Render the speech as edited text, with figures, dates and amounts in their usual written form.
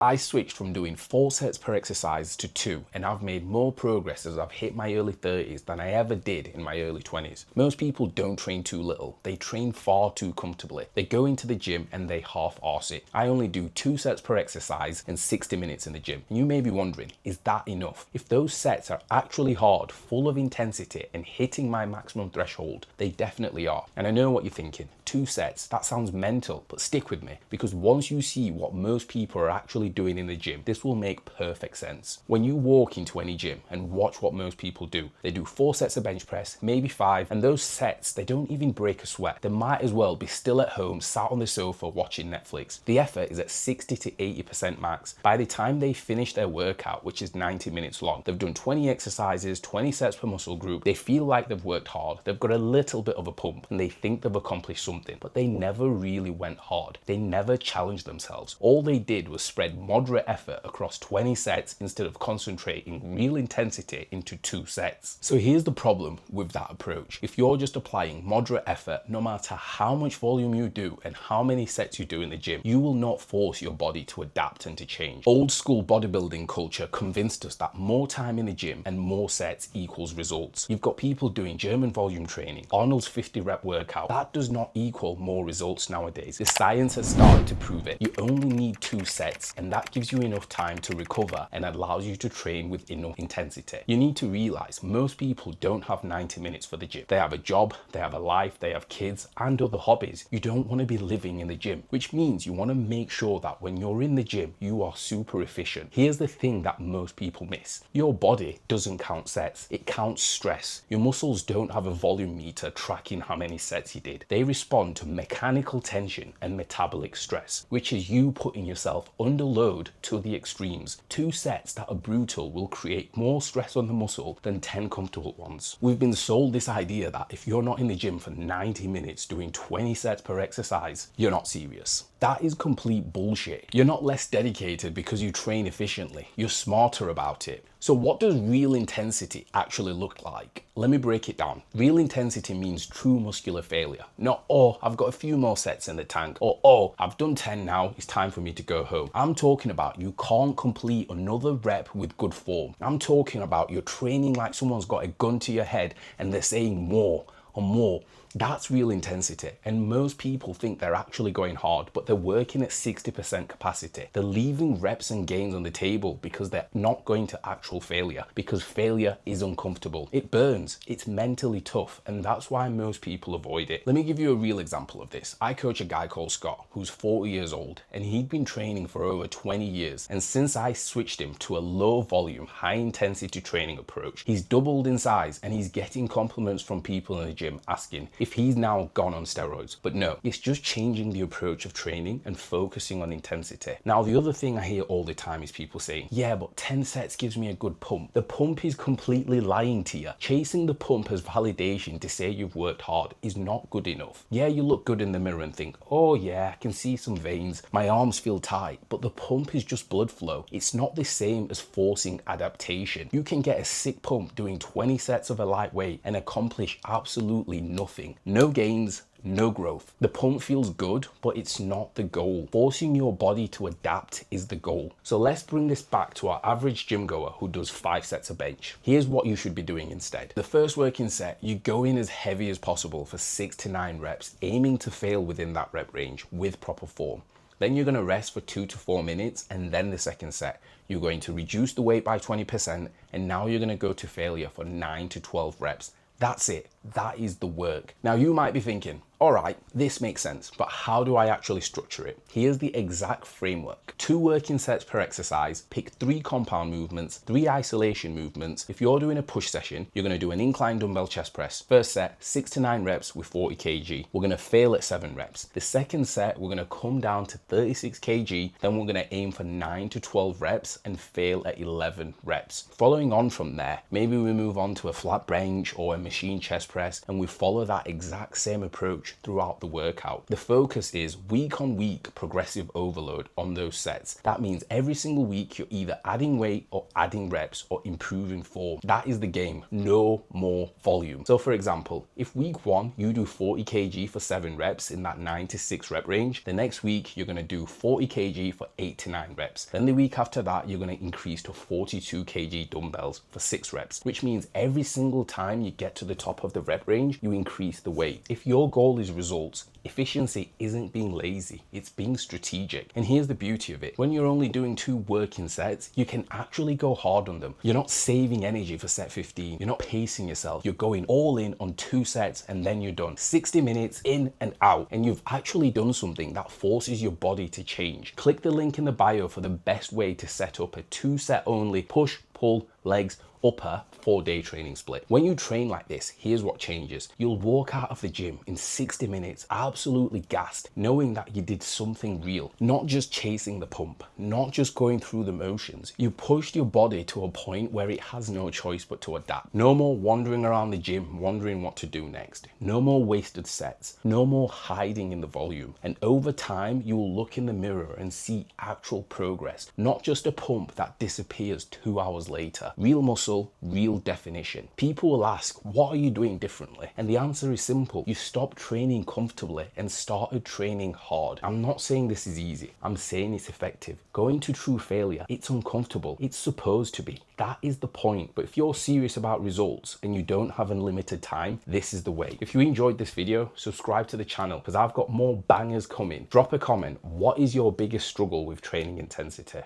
I switched from doing 4 sets per exercise to 2, and I've made more progress as I've hit my early 30s than I ever did in my early 20s. Most people don't train too little, they train far too comfortably. They go into the gym and they half-arse it. I only do 2 sets per exercise and 60 minutes in the gym. And you may be wondering, is that enough? If those sets are actually hard, full of intensity and hitting my maximum threshold, they definitely are. And I know what you're thinking, 2 sets, that sounds mental, but stick with me, because once you see what most people are actually doing in the gym, this will make perfect sense. When you walk into any gym and watch what most people do, they do 4 sets of bench press, maybe 5, and those sets, they don't even break a sweat. They might as well be still at home, sat on the sofa watching Netflix. The effort is at 60 to 80% max. By the time they finish their workout, which is 90 minutes long, they've done 20 exercises, 20 sets per muscle group, they feel like they've worked hard, they've got a little bit of a pump, and they think they've accomplished something, but they never really went hard. They never challenged themselves. All they did was spread moderate effort across 20 sets instead of concentrating real intensity into 2 sets. So here's the problem with that approach. If you're just applying moderate effort, no matter how much volume you do and how many sets you do in the gym, you will not force your body to adapt and to change. Old school bodybuilding culture convinced us that more time in the gym and more sets equals results. You've got people doing German volume training, Arnold's 50 rep workout. That does not equal more results nowadays. The science has started to prove it. You only need 2 sets, and that gives you enough time to recover and allows you to train with enough intensity. You need to realize most people don't have 90 minutes for the gym. They have a job, they have a life, they have kids and other hobbies. You don't want to be living in the gym, which means you want to make sure that when you're in the gym, you are super efficient. Here's the thing that most people miss. Your body doesn't count sets, it counts stress. Your muscles don't have a volume meter tracking how many sets you did. They respond to mechanical tension and metabolic stress, which is you putting yourself under load to the extremes. 2 sets that are brutal will create more stress on the muscle than 10 comfortable ones. We've been sold this idea that if you're not in the gym for 90 minutes doing 20 sets per exercise, you're not serious. That is complete bullshit. You're not less dedicated because you train efficiently. You're smarter about it. So what does real intensity actually look like? Let me break it down. Real intensity means true muscular failure. Not, oh, I've got a few more sets in the tank, or oh, I've done 10 now, it's time for me to go home. I'm talking about you can't complete another rep with good form. I'm talking about you're training like someone's got a gun to your head and they're saying more and more. That's real intensity, and most people think they're actually going hard, but they're working at 60% capacity. They're leaving reps and gains on the table because they're not going to actual failure, because failure is uncomfortable. It burns, it's mentally tough, and that's why most people avoid it. Let me give you a real example of this. I coach a guy called Scott, who's 40 years old, and he'd been training for over 20 years, and since I switched him to a low volume, high intensity training approach, he's doubled in size, and he's getting compliments from people in the gym asking if he's now gone on steroids. But no, it's just changing the approach of training and focusing on intensity. Now, the other thing I hear all the time is people saying, yeah, but 10 sets gives me a good pump. The pump is completely lying to you. Chasing the pump as validation to say you've worked hard is not good enough. Yeah, you look good in the mirror and think, oh yeah, I can see some veins, my arms feel tight, but the pump is just blood flow. It's not the same as forcing adaptation. You can get a sick pump doing 20 sets of a lightweight and accomplish absolutely nothing. No gains, no growth. The pump feels good, but it's not the goal. Forcing your body to adapt is the goal. So let's bring this back to our average gym goer who does 5 sets of bench. Here's what you should be doing instead. The first working set, you go in as heavy as possible for 6 to 9 reps, aiming to fail within that rep range with proper form. Then you're going to rest for 2 to 4 minutes, and then the second set, you're going to reduce the weight by 20%, and now you're going to go to failure for 9 to 12 reps. That's it. That is the work. Now you might be thinking, all right, this makes sense, but how do I actually structure it? Here's the exact framework. 2 working sets per exercise, pick 3 compound movements, 3 isolation movements. If you're doing a push session, you're gonna do an incline dumbbell chest press. First set, 6 to 9 reps with 40 kg. We're gonna fail at 7 reps. The second set, we're gonna come down to 36 kg, then we're gonna aim for 9 to 12 reps and fail at 11 reps. Following on from there, maybe we move on to a flat bench or a machine chest press, and we follow that exact same approach approach throughout the workout. The focus is week on week progressive overload on those sets. That means every single week you're either adding weight or adding reps or improving form. That is the game. No more volume. So for example, if week 1 you do 40 kg for 7 reps in that 9 to 6 rep range, the next week you're going to do 40 kg for 8 to 9 reps. Then the week after that you're going to increase to 42 kg dumbbells for 6 reps, which means every single time you get to the top of the rep range, you increase the weight. If your goal is results, efficiency isn't being lazy, it's being strategic. And here's the beauty of it. When you're only doing 2 working sets, you can actually go hard on them. You're not saving energy for set 15. You're not pacing yourself. You're going all in on 2 sets and then you're done. 60 minutes in and out. And you've actually done something that forces your body to change. Click the link in the bio for the best way to set up a 2-set only push, pull, legs, upper 4-day training split. When you train like this, here's what changes. You'll walk out of the gym in 60 minutes absolutely gassed, knowing that you did something real, not just chasing the pump, not just going through the motions. You pushed your body to a point where it has no choice but to adapt. No more wandering around the gym wondering what to do next. No more wasted sets. No more hiding in the volume. And over time, you will look in the mirror and see actual progress, not just a pump that disappears 2 hours later. Real muscle, real definition. People will ask, what are you doing differently? And the answer is simple. You stopped training comfortably and started training hard. I'm not saying this is easy. I'm saying it's effective. Going to true failure, it's uncomfortable. It's supposed to be. That is the point. But if you're serious about results and you don't have unlimited time, this is the way. If you enjoyed this video, subscribe to the channel because I've got more bangers coming. Drop a comment. What is your biggest struggle with training intensity?